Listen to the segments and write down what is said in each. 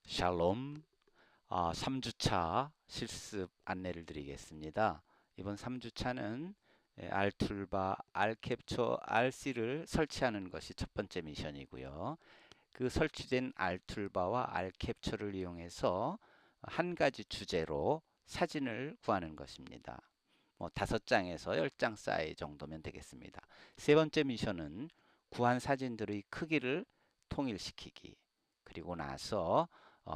샬롬. 3주차 실습 안내를 드리겠습니다. 이번 3주차는 R툴바, R캡처, RC를 설치하는 것이 첫 번째 미션이고요. 그 설치된 R툴바와 R캡처를 이용해서 한 가지 주제로 사진을 구하는 것입니다. 5장에서 10장 사이 정도면 되겠습니다. 세 번째 미션은 구한 사진들의 크기를 통일시키기. 그리고 나서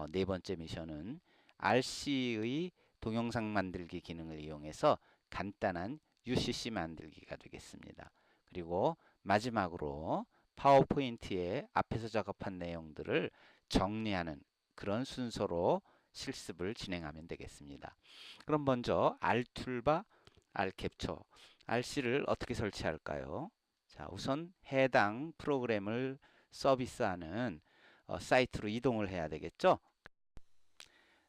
네 번째 미션은 RC의 동영상 만들기 기능을 이용해서 간단한 UCC 만들기가 되겠습니다. 그리고 마지막으로 파워포인트에 앞에서 작업한 내용들을 정리하는 그런 순서로 실습을 진행하면 되겠습니다. 그럼 먼저 R툴바, R캡처, RC를 어떻게 설치할까요? 자, 우선 해당 프로그램을 서비스하는 사이트로 이동을 해야 되겠죠?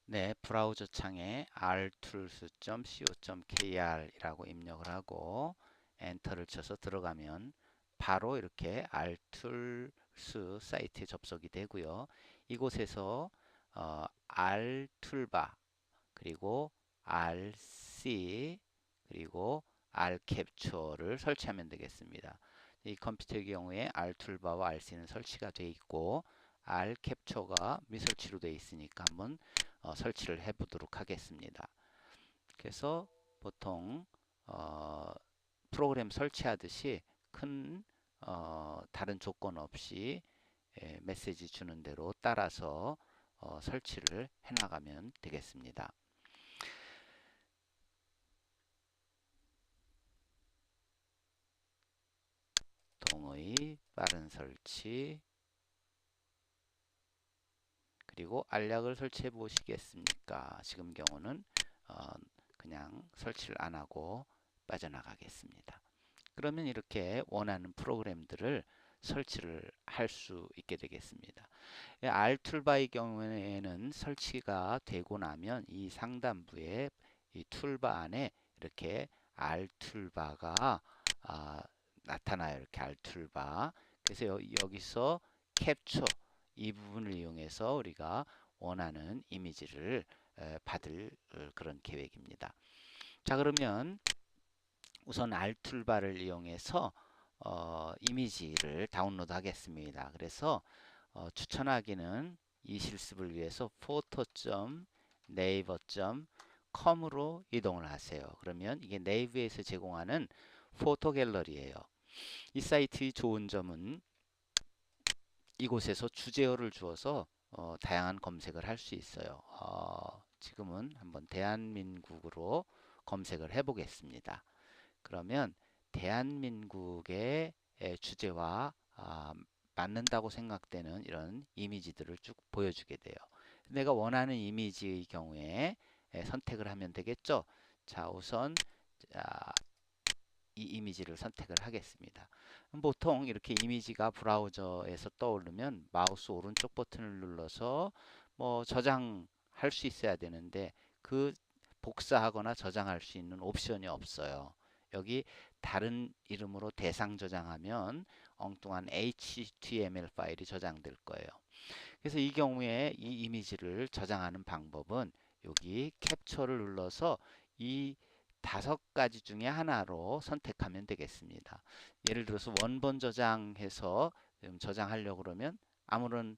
네, 브라우저 창에 rtools.co.kr이라고 입력을 하고 엔터를 쳐서 들어가면 바로 이렇게 rtools 사이트에 접속이 되고요. 이곳에서 r툴바 그리고 rc 그리고 r캡처를 설치하면 되겠습니다. 이 컴퓨터의 경우에 r툴바와 rc는 설치가 되어 있고 r캡처가 미설치로 되어 있으니까 한번 설치를 해 보도록 하겠습니다. 그래서 보통 프로그램 설치하듯이 큰 다른 조건 없이 메시지 주는 대로 따라서 설치를 해 나가면 되겠습니다. 동의, 빠른 설치, 그리고 알약을 설치해 보시겠습니까? 지금 경우는 그냥 설치를 안 하고 빠져나가겠습니다. 그러면 이렇게 원하는 프로그램들을 설치를 할 수 있게 되겠습니다. R툴바의 경우에는 설치가 되고 나면 이 상단부에 이 툴바 안에 이렇게 R툴바가 나타나요. 이렇게 R툴바. 그래서 여기서 캡처 이 부분을 이용해서 우리가 원하는 이미지를 받을 그런 계획입니다. 자, 그러면 우선 R툴바를 이용해서 이미지를 다운로드 하겠습니다. 그래서 추천하기는 이 실습을 위해서 photo.naver.com으로 이동을 하세요. 그러면 이게 네이버에서 제공하는 포토 갤러리예요. 이 사이트의 좋은 점은 이곳에서 주제어를 주어서 다양한 검색을 할 수 있어요. 지금은 한번 대한민국으로 검색을 해 보겠습니다. 그러면 대한민국의 주제와 맞는다고 생각되는 이런 이미지들을 쭉 보여주게 돼요. 내가 원하는 이미지의 경우에 선택을 하면 되겠죠. 자, 우선 이 이미지를 선택을 하겠습니다. 보통 이렇게 이미지가 브라우저에서 떠오르면 마우스 오른쪽 버튼을 눌러서 저장할 수 있어야 되는데 그 복사하거나 저장할 수 있는 옵션이 없어요. 여기 다른 이름으로 대상 저장하면 엉뚱한 HTML 파일이 저장될 거예요. 그래서 이 경우에 이 이미지를 저장하는 방법은 여기 캡처를 눌러서 이 5가지 중에 하나로 선택하면 되겠습니다. 예를 들어서 원본 저장해서 저장하려고 그러면 아무런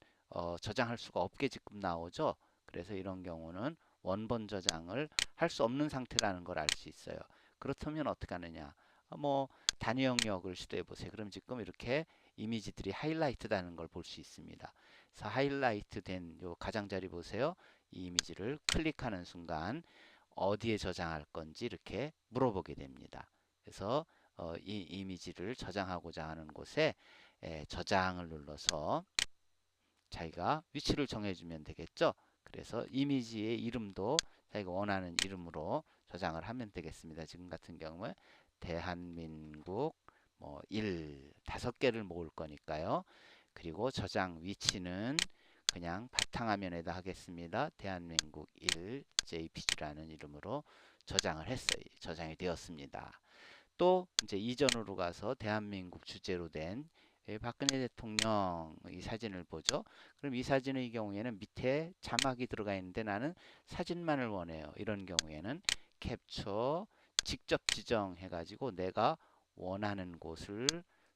저장할 수가 없게 지금 나오죠. 그래서 이런 경우는 원본 저장을 할 수 없는 상태라는 걸 알 수 있어요. 그렇다면 어떻게 하느냐? 단위 영역을 시도해 보세요. 그럼 지금 이렇게 이미지들이 하이라이트 되는 걸 볼 수 있습니다. 그래서 하이라이트 된 요 가장자리 보세요. 이 이미지를 클릭하는 순간 어디에 저장할 건지 이렇게 물어보게 됩니다. 그래서 이 이미지를 저장하고자 하는 곳에 저장을 눌러서 자기가 위치를 정해주면 되겠죠. 그래서 이미지의 이름도 자기가 원하는 이름으로 저장을 하면 되겠습니다. 지금 같은 경우에 대한민국 5개를 모을 거니까요. 그리고 저장 위치는 그냥 바탕화면에다 하겠습니다. 대한민국 1 JPG라는 이름으로 저장을 했어요. 저장이 되었습니다. 또 이제 이전으로 가서 대한민국 주제로 된 예, 박근혜 대통령 이 사진을 보죠. 그럼 이 사진의 경우에는 밑에 자막이 들어가 있는데 나는 사진만을 원해요. 이런 경우에는 캡처 직접 지정해 가지고 내가 원하는 곳을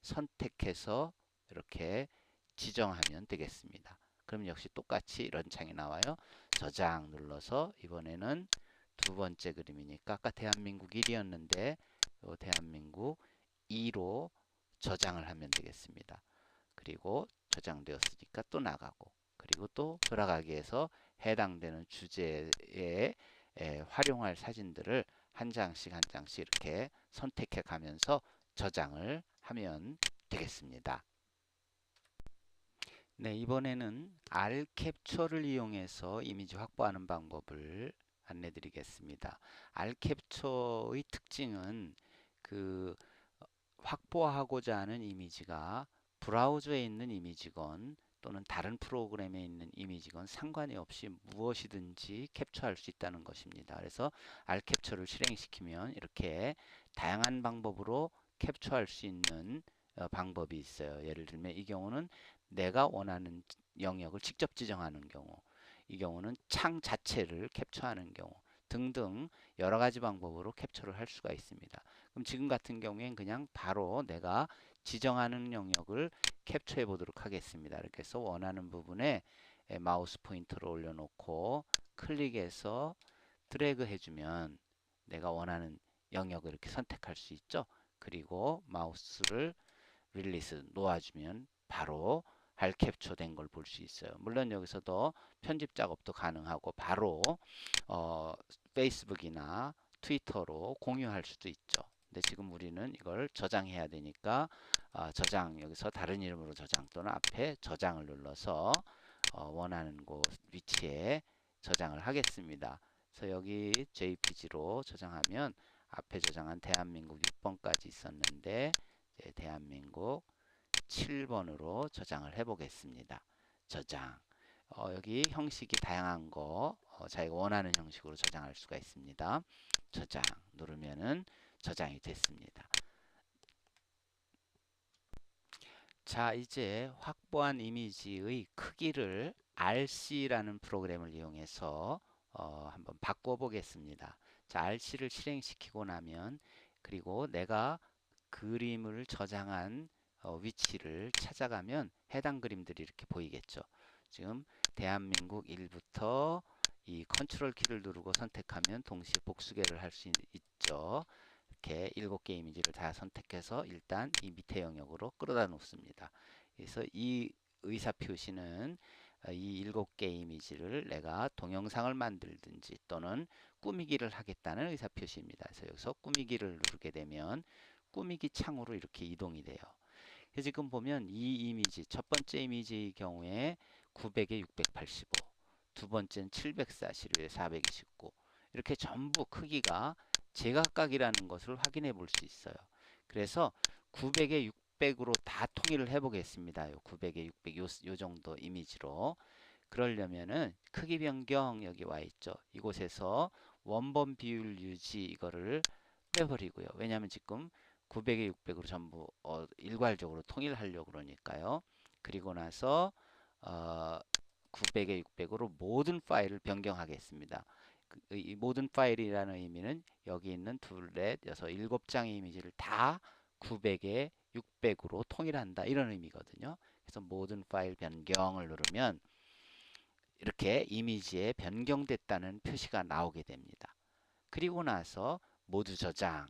선택해서 이렇게 지정하면 되겠습니다. 그럼 역시 똑같이 이런 창이 나와요. 저장 눌러서 이번에는 두 번째 그림이니까 아까 대한민국 1이었는데 대한민국 2로 저장을 하면 되겠습니다. 그리고 저장되었으니까 또 나가고 그리고 또 돌아가기 위해서 해당되는 주제에 활용할 사진들을 한 장씩 한 장씩 이렇게 선택해 가면서 저장을 하면 되겠습니다. 네, 이번에는 R 캡처를 이용해서 이미지 확보하는 방법을 안내 드리겠습니다. R 캡처의 특징은 그 확보하고자 하는 이미지가 브라우저에 있는 이미지건 또는 다른 프로그램에 있는 이미지건 상관이 없이 무엇이든지 캡처할 수 있다는 것입니다. 그래서 R 캡처를 실행시키면 이렇게 다양한 방법으로 캡처할 수 있는 방법이 있어요. 예를 들면 이 경우는 내가 원하는 영역을 직접 지정하는 경우, 이 경우는 창 자체를 캡처하는 경우 등등 여러 가지 방법으로 캡처를 할 수가 있습니다. 그럼 지금 같은 경우엔 그냥 바로 내가 지정하는 영역을 캡처해 보도록 하겠습니다. 이렇게 해서 원하는 부분에 마우스 포인터를 올려놓고 클릭해서 드래그 해주면 내가 원하는 영역을 이렇게 선택할 수 있죠. 그리고 마우스를 릴리스 놓아주면 바로 알 캡처된 걸 볼 수 있어요. 물론 여기서도 편집 작업도 가능하고 바로 어, 페이스북이나 트위터로 공유할 수도 있죠. 근데 지금 우리는 이걸 저장해야 되니까 저장 여기서 다른 이름으로 저장 또는 앞에 저장을 눌러서 원하는 곳 위치에 저장을 하겠습니다. 그래서 여기 JPG로 저장하면 앞에 저장한 대한민국 6번까지 있었는데 대한민국 7번으로 저장을 해 보겠습니다. 저장. 여기 형식이 다양한 거 자기가 원하는 형식으로 저장할 수가 있습니다. 저장 누르면은 저장이 됐습니다. 자, 이제 확보한 이미지의 크기를 RC라는 프로그램을 이용해서 한번 바꿔 보겠습니다. 자, RC를 실행시키고 나면 그리고 내가 그림을 저장한 위치를 찾아가면 해당 그림들이 이렇게 보이겠죠. 지금 대한민국 1부터 이 컨트롤 키를 누르고 선택하면 동시에 복수계를 할 수 있죠. 이렇게 7개 이미지를 다 선택해서 일단 이 밑에 영역으로 끌어다 놓습니다. 그래서 이 의사 표시는 이 7개 이미지를 내가 동영상을 만들든지 또는 꾸미기를 하겠다는 의사 표시입니다. 그래서 여기서 꾸미기를 누르게 되면 꾸미기 창으로 이렇게 이동이 돼요. 지금 보면 이 이미지, 첫 번째 이미지의 경우에 900에 685, 두 번째는 740에 429 이렇게 전부 크기가 제각각이라는 것을 확인해 볼 수 있어요. 그래서 900에 600으로 다 통일을 해 보겠습니다. 900에 600 요 정도 이미지로. 그러려면은 크기 변경 여기 와 있죠. 이곳에서 원본 비율 유지 이거를 빼버리고요. 왜냐하면 지금 900에 600으로 전부 일괄적으로 통일하려고 그러니까요. 그리고 나서 900에 600으로 모든 파일을 변경하겠습니다. 이 모든 파일이라는 의미는 여기 있는 둘, 넷, 여섯, 7장의 이미지를 다 900에 600으로 통일한다 이런 의미거든요. 그래서 모든 파일 변경을 누르면 이렇게 이미지에 변경됐다는 표시가 나오게 됩니다. 그리고 나서 모두 저장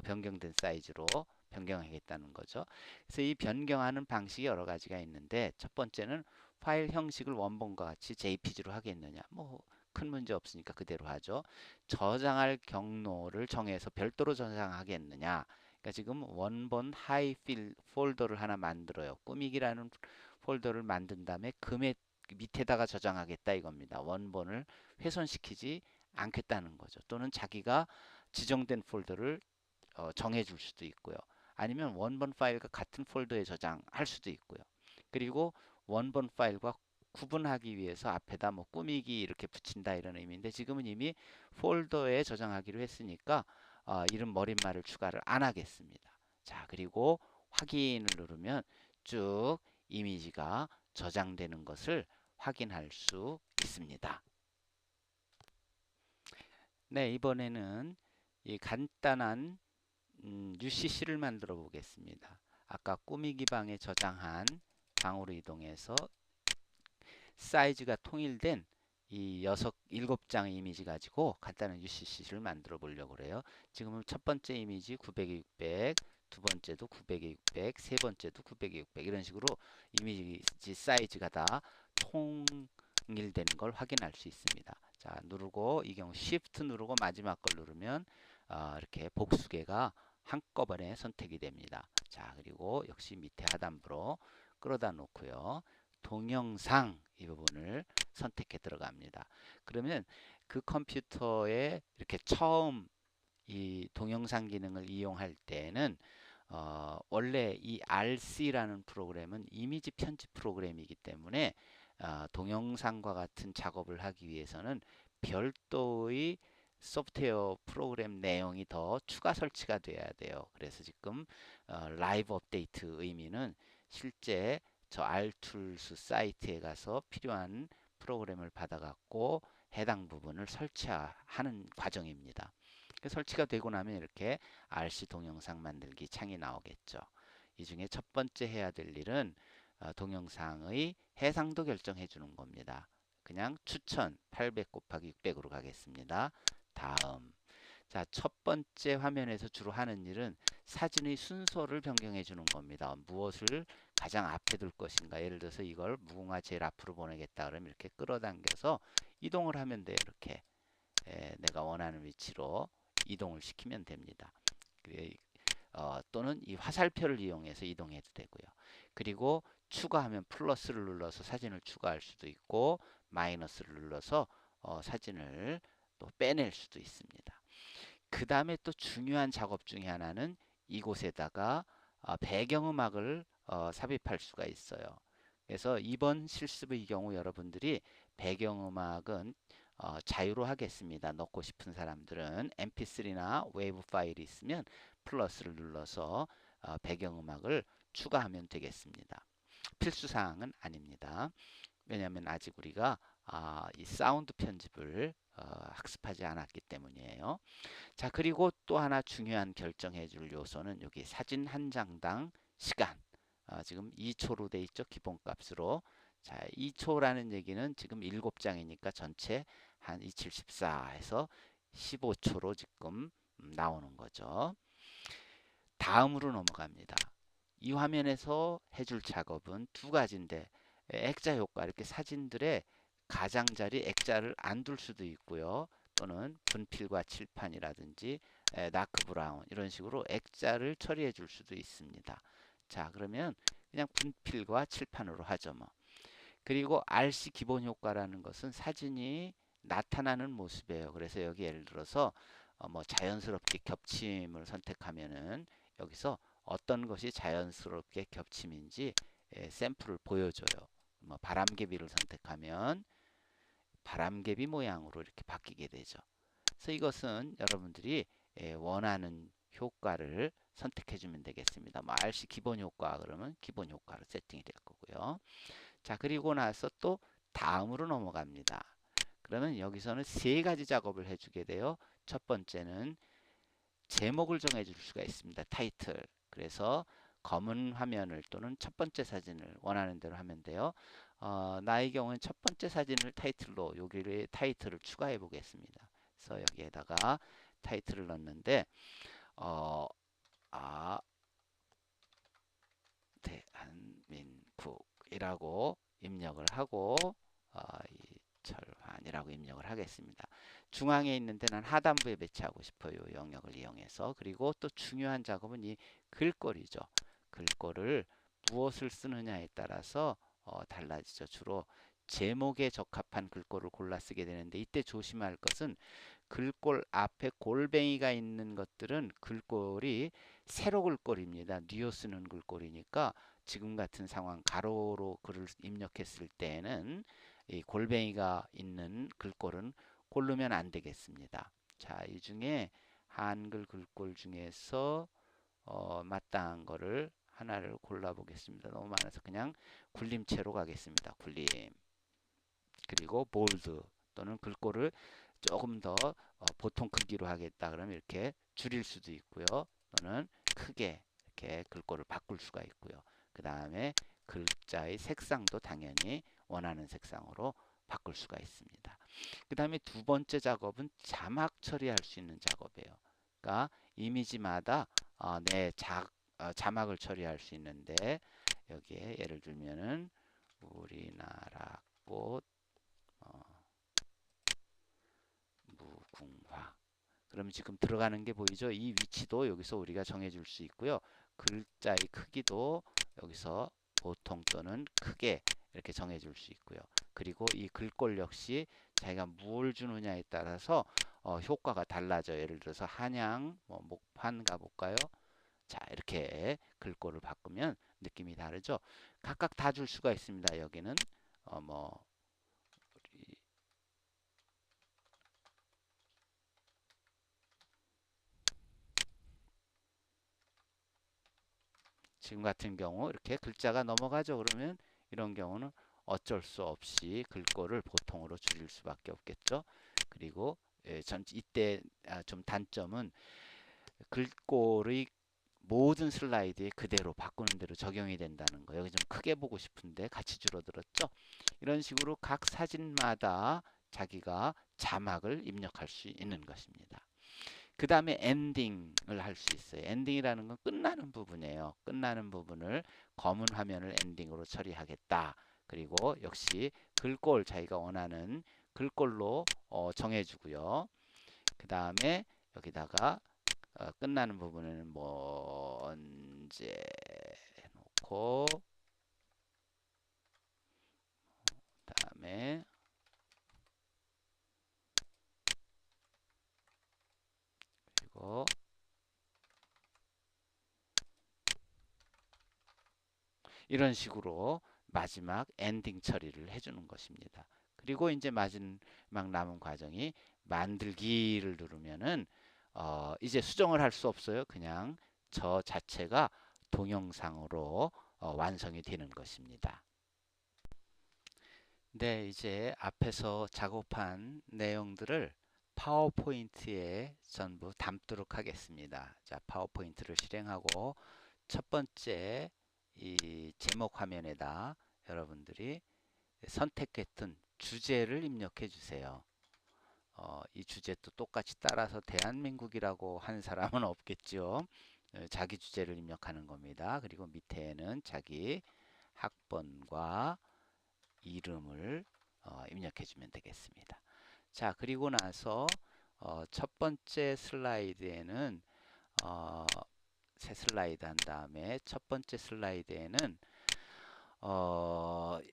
변경된 사이즈로 변경하겠다는 거죠. 그래서 이 변경하는 방식이 여러 가지가 있는데 첫 번째는 파일 형식을 원본과 같이 JPG로 하겠느냐. 뭐 큰 문제 없으니까 그대로 하죠. 저장할 경로를 정해서 별도로 저장하겠느냐. 그러니까 지금 원본 하이 필 폴더를 하나 만들어요. 꾸미기라는 폴더를 만든 다음에 밑에다가 저장하겠다 이겁니다. 원본을 훼손시키지 않겠다는 거죠. 또는 자기가 지정된 폴더를 정해줄 수도 있고요. 아니면 원본 파일과 같은 폴더에 저장할 수도 있고요. 그리고 원본 파일과 구분하기 위해서 앞에다 뭐 꾸미기 이렇게 붙인다 이런 의미인데 지금은 이미 폴더에 저장하기로 했으니까 이름 머릿말을 추가를 안 하겠습니다. 자, 그리고 확인을 누르면 쭉 이미지가 저장되는 것을 확인할 수 있습니다. 네, 이번에는 이 간단한 UCC를 만들어 보겠습니다. 아까 꾸미기 방에 저장한 방으로 이동해서 사이즈가 통일된 이 일곱 장의 이미지 가지고 간단한 UCC를 만들어 보려고 그래요. 지금은 첫 번째 이미지 900에 600, 두 번째도 900에 600, 세 번째도 900에 600 이런 식으로 이미지 사이즈가 다 통일되는 걸 확인할 수 있습니다. 자, 누르고 이 경우 Shift 누르고 마지막 걸 누르면 이렇게 복수개가 한꺼번에 선택이 됩니다. 자, 그리고 역시 밑에 하단부로 끌어다 놓고요. 동영상 이 부분을 선택해 들어갑니다. 그러면 그 컴퓨터에 이렇게 처음 이 동영상 기능을 이용할 때는 원래 이 RC라는 프로그램은 이미지 편집 프로그램이기 때문에 동영상과 같은 작업을 하기 위해서는 별도의 소프트웨어 프로그램 내용이 더 추가 설치가 돼야 돼요. 그래서 지금 라이브 업데이트 의미는 실제 저 R툴스 사이트에 가서 필요한 프로그램을 받아갖고 해당 부분을 설치하는 과정입니다. 설치가 되고 나면 이렇게 RC 동영상 만들기 창이 나오겠죠. 이 중에 첫 번째 해야 될 일은 동영상의 해상도 결정해 주는 겁니다. 그냥 추천 800 곱하기 600으로 가겠습니다. 다음. 자, 첫 번째 화면에서 주로 하는 일은 사진의 순서를 변경해 주는 겁니다. 무엇을 가장 앞에 둘 것인가. 예를 들어서 이걸 무궁화 제일 앞으로 보내겠다 그러면 이렇게 끌어당겨서 이동을 하면 돼요. 이렇게 내가 원하는 위치로 이동을 시키면 됩니다. 또는 이 화살표를 이용해서 이동해도 되고요. 그리고 추가하면 플러스를 눌러서 사진을 추가할 수도 있고 마이너스를 눌러서 사진을 또 빼낼 수도 있습니다. 그 다음에 또 중요한 작업 중에 하나는 이곳에다가 배경음악을 삽입할 수가 있어요. 그래서 이번 실습의 경우 여러분들이 배경음악은 자유로 하겠습니다. 넣고 싶은 사람들은 mp3나 웨이브 파일이 있으면 플러스를 눌러서 배경음악을 추가하면 되겠습니다. 필수사항은 아닙니다. 왜냐하면 아직 우리가 이 사운드 편집을 학습하지 않았기 때문이에요. 자, 그리고 또 하나 중요한 결정해 줄 요소는 여기 사진 한 장당 시간. 지금 2초로 돼 있죠. 기본값으로. 자, 2초라는 얘기는 지금 7장이니까 전체 한 274 해서 15초로 지금 나오는 거죠. 다음으로 넘어갑니다. 이 화면에서 해줄 작업은 두 가지인데 액자 효과 이렇게 사진들의 가장자리 액자를 안 둘 수도 있고요. 또는 분필과 칠판이라든지 다크 브라운 이런 식으로 액자를 처리해 줄 수도 있습니다. 자, 그러면 그냥 분필과 칠판으로 하죠 뭐. 그리고 RC 기본 효과라는 것은 사진이 나타나는 모습이에요. 그래서 여기 예를 들어서 뭐 자연스럽게 겹침을 선택하면은 여기서 어떤 것이 자연스럽게 겹침인지 샘플을 보여줘요. 뭐 바람개비를 선택하면 바람개비 모양으로 이렇게 바뀌게 되죠. 그래서 이것은 여러분들이 원하는 효과를 선택해 주면 되겠습니다. 뭐 RC 기본 효과 그러면 기본 효과로 세팅이 될 거고요. 자, 그리고 나서 또 다음으로 넘어갑니다. 그러면 여기서는 세 가지 작업을 해주게 돼요. 첫 번째는 제목을 정해줄 수가 있습니다. 타이틀. 그래서 검은 화면을 또는 첫 번째 사진을 원하는 대로 하면 돼요. 나의 경우는 첫 번째 사진을 타이틀로 여기를 타이틀을 추가해 보겠습니다. 그래서 여기에다가 타이틀을 넣는데 아, 대한민국이라고 입력을 하고 이철환이라고 입력을 하겠습니다. 중앙에 있는데 난 하단부에 배치하고 싶어요. 영역을 이용해서. 그리고 또 중요한 작업은 이 글꼴이죠. 글꼴을 무엇을 쓰느냐에 따라서 달라지죠. 주로 제목에 적합한 글꼴을 골라 쓰게 되는데 이때 조심할 것은 글꼴 앞에 골뱅이가 있는 것들은 글꼴이 세로 글꼴입니다. 뉘어 쓰는 글꼴이니까 지금 같은 상황 가로로 글을 입력했을 때는 이 골뱅이가 있는 글꼴은 고르면 안 되겠습니다. 자, 이 중에 한글 글꼴 중에서 마땅한 거를 하나를 골라 보겠습니다. 너무 많아서 그냥 굴림체로 가겠습니다. 굴림. 그리고 볼드 또는 글꼴을 조금 더 보통 크기로 하겠다 그러면 이렇게 줄일 수도 있고요. 또는 크게 이렇게 글꼴을 바꿀 수가 있고요. 그 다음에 글자의 색상도 당연히 원하는 색상으로 바꿀 수가 있습니다. 그 다음에 두 번째 작업은 자막 처리할 수 있는 작업이에요. 그러니까 이미지마다 자막을 처리할 수 있는데 여기에 예를 들면은 우리나라 꽃 무궁화. 그럼 지금 들어가는 게 보이죠? 이 위치도 여기서 우리가 정해줄 수 있고요. 글자의 크기도 여기서 보통 또는 크게 이렇게 정해줄 수 있고요. 그리고 이 글꼴 역시 자기가 뭘 주느냐에 따라서 효과가 달라져요. 예를 들어서 한양, 목판 가볼까요? 자, 이렇게 글꼴을 바꾸면 느낌이 다르죠? 각각 다 줄 수가 있습니다. 여기는 우리 지금 같은 경우 이렇게 글자가 넘어가죠. 그러면 이런 경우는 어쩔 수 없이 글꼴을 보통으로 줄일 수밖에 없겠죠. 그리고 이때 좀 단점은 글꼴의 모든 슬라이드에 그대로 바꾸는 대로 적용이 된다는 거. 여기 좀 크게 보고 싶은데 같이 줄어들었죠. 이런 식으로 각 사진마다 자기가 자막을 입력할 수 있는 것입니다. 그 다음에 엔딩을 할 수 있어요. 엔딩이라는 건 끝나는 부분이에요. 끝나는 부분을 검은 화면을 엔딩으로 처리하겠다. 그리고 역시 글꼴 자기가 원하는 글꼴로 정해주고요. 그 다음에 여기다가 끝나는 부분은 뭐 언제 놓고 그다음에 그리고 이런 식으로 마지막 엔딩 처리를 해주는 것입니다. 그리고 이제 마지막 남은 과정이 만들기를 누르면은 이제 수정을 할 수 없어요. 그냥 저 자체가 동영상으로 완성이 되는 것입니다. 네, 이제 앞에서 작업한 내용들을 파워포인트에 전부 담도록 하겠습니다. 자, 파워포인트를 실행하고 첫 번째 이 제목 화면에다 여러분들이 선택했던 주제를 입력해 주세요. 이 주제도 똑같이 따라서 대한민국이라고 한 사람은 없겠죠. 자기 주제를 입력하는 겁니다. 그리고 밑에는 자기 학번과 이름을 입력해 주면 되겠습니다. 자, 그리고 나서 첫 번째 슬라이드에는 새 슬라이드 한 다음에 첫 번째 슬라이드에는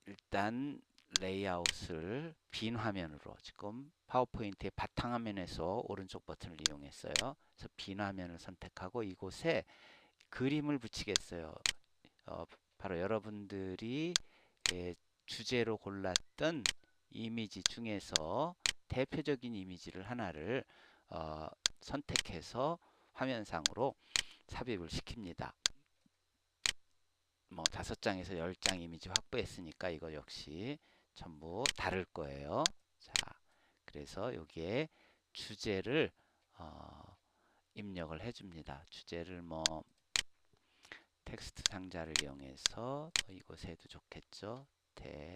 일단 레이아웃을 빈 화면으로 지금 파워포인트의 바탕화면에서 오른쪽 버튼을 이용했어요. 그래서 빈 화면을 선택하고 이곳에 그림을 붙이겠어요. 바로 여러분들이 주제로 골랐던 이미지 중에서 대표적인 이미지를 하나를 선택해서 화면상으로 삽입을 시킵니다. 뭐 5장에서 10장 이미지 확보했으니까 이거 역시 전부 다를 거예요. 자, 그래서 여기에 주제를 입력을 해줍니다. 주제를 뭐 텍스트 상자를 이용해서 이곳에 해도 좋겠죠. 대한민국.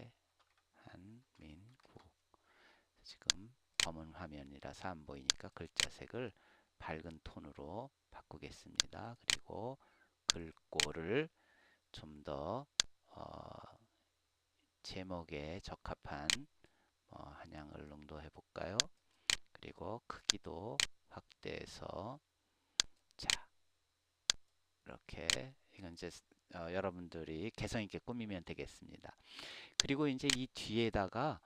지금 검은 화면이라서 안 보이니까 글자색을 밝은 톤으로 바꾸겠습니다. 그리고 글꼴을 좀 더 제목에 적합한 한양 을릉도 해볼까요? 그리고 크기도 확대해서 자 이렇게 이건 이제 여러분들이 개성 있게 꾸미면 되겠습니다. 그리고 이제 이 뒤에다가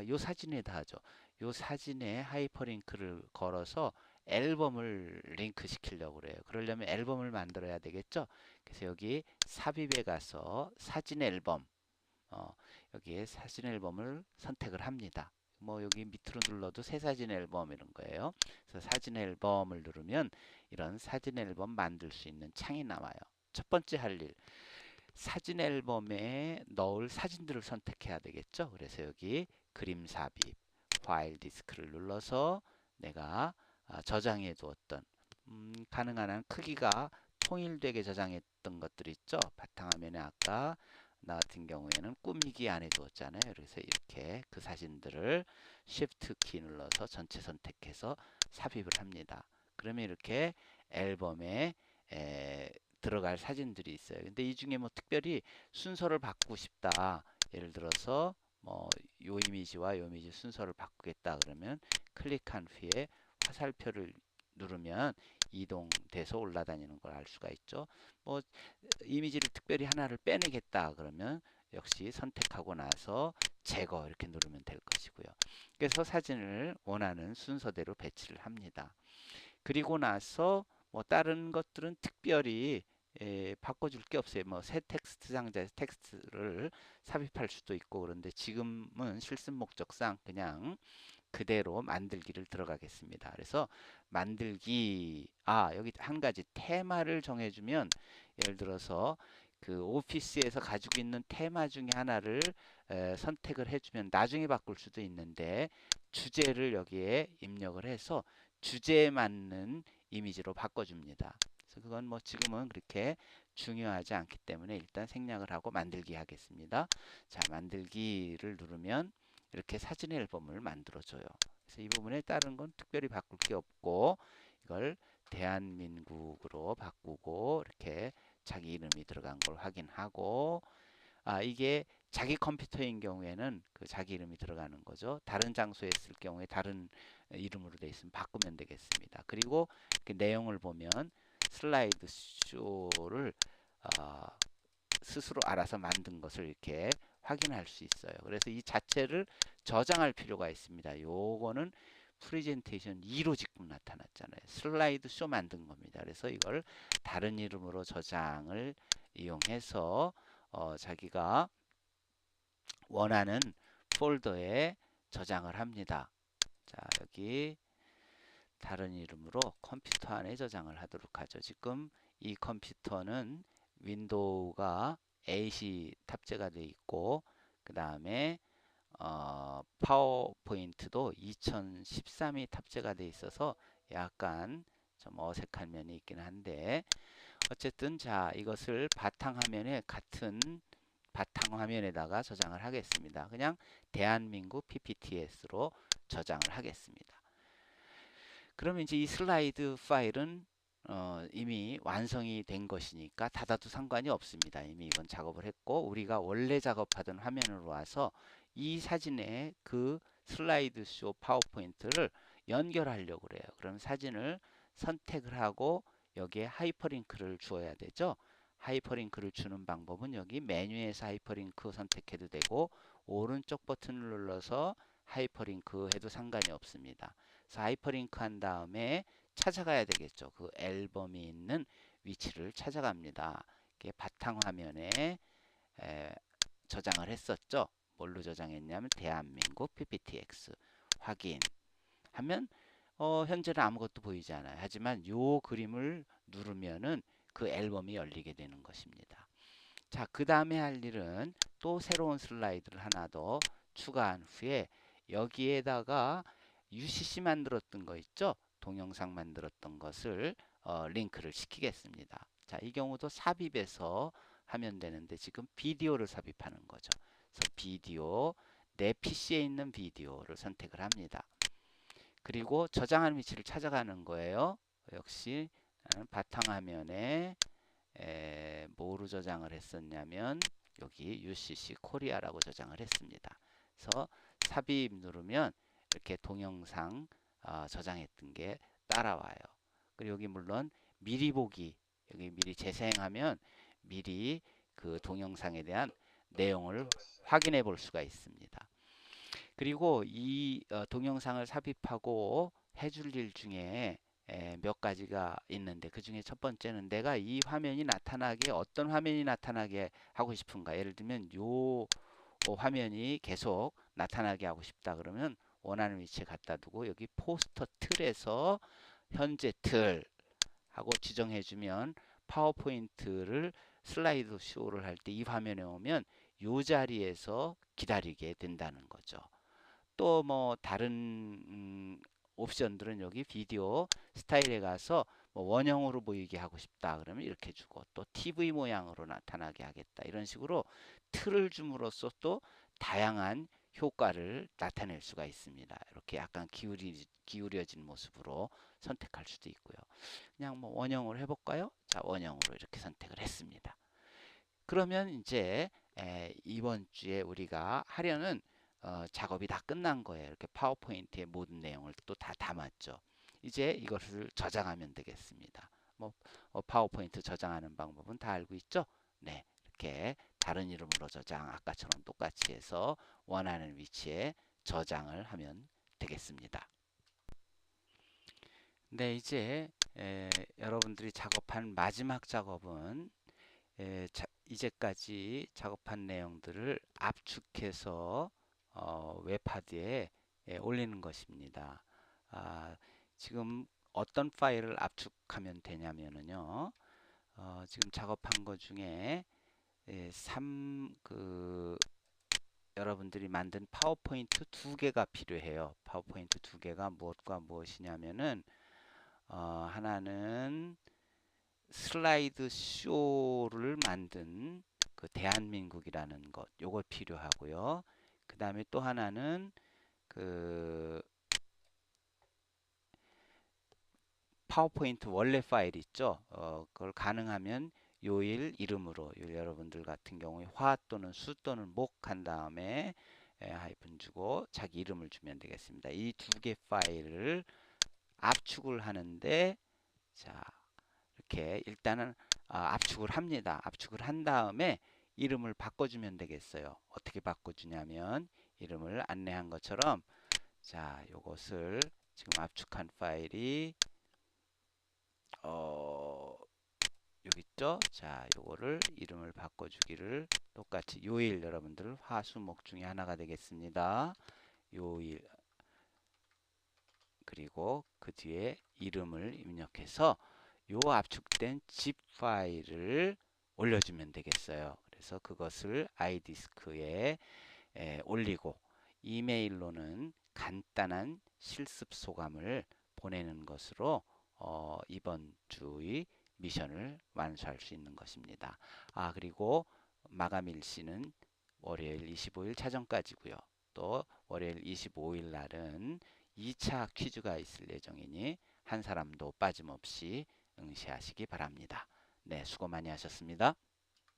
요 사진에다 하죠. 요 사진에 하이퍼링크를 걸어서 앨범을 링크 시키려고 그래요. 그러려면 앨범을 만들어야 되겠죠. 그래서 여기 삽입에 가서 사진 앨범 여기에 사진 앨범을 선택을 합니다. 뭐 여기 밑으로 눌러도 새 사진 앨범 이런 거예요. 그래서 사진 앨범을 누르면 이런 사진 앨범 만들 수 있는 창이 나와요. 첫 번째 할 일, 사진 앨범에 넣을 사진들을 선택해야 되겠죠. 그래서 여기 그림 삽입, 파일 디스크를 눌러서 내가 저장해 두었던 가능한 한 크기가 통일되게 저장했던 것들 있죠. 바탕화면에 아까 나 같은 경우에는 꾸미기 안에 두었잖아요. 그래서 이렇게 그 사진들을 Shift 키 눌러서 전체 선택해서 삽입을 합니다. 그러면 이렇게 앨범에 들어갈 사진들이 있어요. 근데 이 중에 뭐 특별히 순서를 바꾸고 싶다. 예를 들어서 뭐 요 이미지와 요 이미지 순서를 바꾸겠다 그러면 클릭한 후에 화살표를 누르면 이동돼서 올라다니는 걸 알 수가 있죠. 뭐 이미지를 특별히 하나를 빼내겠다 그러면 역시 선택하고 나서 제거 이렇게 누르면 될 것이고요. 그래서 사진을 원하는 순서대로 배치를 합니다. 그리고 나서 뭐 다른 것들은 특별히 바꿔줄 게 없어요. 뭐 새 텍스트 상자에서 텍스트를 삽입할 수도 있고 그런데 지금은 실습 목적상 그냥 그대로 만들기를 들어가겠습니다. 그래서 만들기 여기 한 가지 테마를 정해주면 예를 들어서 그 오피스에서 가지고 있는 테마 중에 하나를 선택을 해주면 나중에 바꿀 수도 있는데 주제를 여기에 입력을 해서 주제에 맞는 이미지로 바꿔줍니다. 그래서 그건 뭐 지금은 그렇게 중요하지 않기 때문에 일단 생략을 하고 만들기 하겠습니다. 자, 만들기를 누르면 이렇게 사진 앨범을 만들어줘요. 그래서 이 부분에 다른 건 특별히 바꿀 게 없고 이걸 대한민국으로 바꾸고 이렇게 자기 이름이 들어간 걸 확인하고 이게 자기 컴퓨터인 경우에는 그 자기 이름이 들어가는 거죠. 다른 장소에 있을 경우에 다른 이름으로 돼 있으면 바꾸면 되겠습니다. 그리고 그 내용을 보면 슬라이드 쇼를 어, 스스로 알아서 만든 것을 이렇게 확인할 수 있어요. 그래서 이 자체를 저장할 필요가 있습니다. 요거는 프레젠테이션 2로 지금 나타났잖아요. 슬라이드 쇼 만든 겁니다. 그래서 이걸 다른 이름으로 저장을 이용해서 자기가 원하는 폴더에 저장을 합니다. 자, 여기 다른 이름으로 컴퓨터 안에 저장을 하도록 하죠. 지금 이 컴퓨터는 윈도우가 8이 탑재가 되어 있고 그 다음에 파워포인트도 2013이 탑재가 되어 있어서 약간 좀 어색한 면이 있긴 한데 어쨌든 자 이것을 바탕화면에 같은 바탕화면에다가 저장을 하겠습니다. 그냥 대한민국 PPTS로 저장을 하겠습니다. 그러면 이제 이 슬라이드 파일은 이미 완성이 된 것이니까 닫아도 상관이 없습니다. 이미 이건 작업을 했고 우리가 원래 작업하던 화면으로 와서 이 사진에 그 슬라이드 쇼 파워포인트를 연결하려고 그래요. 그럼 사진을 선택을 하고 여기에 하이퍼링크를 주어야 되죠. 하이퍼링크를 주는 방법은 여기 메뉴에서 하이퍼링크 선택해도 되고 오른쪽 버튼을 눌러서 하이퍼링크 해도 상관이 없습니다. 그래서 하이퍼링크 한 다음에 찾아가야 되겠죠. 그 앨범이 있는 위치를 찾아갑니다. 이게 바탕화면에 저장을 했었죠. 뭘로 저장했냐면 대한민국 PPTX 확인하면 현재는 아무것도 보이지 않아요. 하지만 요 그림을 누르면은 그 앨범이 열리게 되는 것입니다. 자, 그 다음에 할 일은 또 새로운 슬라이드를 하나 더 추가한 후에 여기에다가 UCC 만들었던 거 있죠? 동영상 만들었던 것을 링크를 시키겠습니다. 자, 이 경우도 삽입해서 하면 되는데 지금 비디오를 삽입하는 거죠. 그래서 비디오, 내 PC에 있는 비디오를 선택을 합니다. 그리고 저장하는 위치를 찾아가는 거예요. 역시 바탕화면에 뭐로 저장을 했었냐면 여기 UCC 코리아라고 저장을 했습니다. 그래서 삽입 누르면 이렇게 동영상 저장했던 게 따라와요. 그리고 여기 물론 미리 보기 여기 미리 재생하면 미리 그 동영상에 대한 내용을 확인해 볼 수가 있습니다. 그리고 이 동영상을 삽입하고 해줄 일 중에 몇 가지가 있는데 그 중에 첫 번째는 내가 이 화면이 나타나게 어떤 화면이 나타나게 하고 싶은가 하고 들면 요 화면이 계속 나타나게 하고 싶다 그러면 원하는 위치에 갖다 두고 여기 포스터 틀에서 현재 틀 하고 지정해 주면 파워포인트를 슬라이드 쇼를 할 때 이 화면에 오면 이 자리에서 기다리게 된다는 거죠. 또 뭐 다른 옵션들은 여기 비디오 스타일에 가서 뭐 원형으로 보이게 하고 싶다 그러면 이렇게 주고, 또 TV 모양으로 나타나게 하겠다 이런 식으로 틀을 줌으로써 또 다양한 효과를 나타낼 수가 있습니다. 이렇게 약간 기울여진 모습으로 선택할 수도 있고요. 그냥 뭐 원형으로 해볼까요? 자, 원형으로 이렇게 선택을 했습니다. 그러면 이제 이번 주에 우리가 하려는 작업이 다 끝난 거예요. 이렇게 파워포인트의 모든 내용을 또 다 담았죠. 이제 이것을 저장하면 되겠습니다. 뭐 파워포인트 저장하는 방법은 다 알고 있죠? 네, 이렇게 다른 이름으로 저장, 아까처럼 똑같이 해서 원하는 위치에 저장을 하면 되겠습니다. 네, 이제 여러분들이 작업한 마지막 작업은 이제까지 작업한 내용들을 압축해서 웹하드에 올리는 것입니다. 지금 어떤 파일을 압축하면 되냐면요. 지금 작업한 것 중에 여러분들이 만든 파워포인트 두 개가 필요해요. 파워포인트 두 개가 무엇과 무엇이냐면은 하나는 슬라이드 쇼를 만든 그 대한민국이라는 것, 요걸 필요하고요. 그 다음에 또 하나는 그 파워포인트 원래 파일 있죠. 그걸 가능하면 요일 이름으로, 여러분들 같은 경우에 화 또는 수 또는 목 한 다음에 하이픈 주고 자기 이름을 주면 되겠습니다. 이 두 개 파일을 압축을 하는데, 자, 이렇게 일단은 압축을 합니다. 압축을 한 다음에 이름을 바꿔주면 되겠어요. 어떻게 바꿔주냐면 이름을 안내한 것처럼, 자, 요것을 지금 압축한 파일이 여기 있죠. 자, 요거를 이름을 바꿔주기를 똑같이 요일, 여러분들 화수목 중에 하나가 되겠습니다. 요일, 그리고 그 뒤에 이름을 입력해서 요 압축된 zip 파일을 올려주면 되겠어요. 그래서 그것을 iDisk에 올리고 이메일로는 간단한 실습 소감을 보내는 것으로 이번 주의 미션을 완수할 수 있는 것입니다. 그리고 마감 일시는 월요일 25일 자정까지고요. 또 월요일 25일 날은 2차 퀴즈가 있을 예정이니 한 사람도 빠짐없이 응시하시기 바랍니다. 네, 수고 많이 하셨습니다.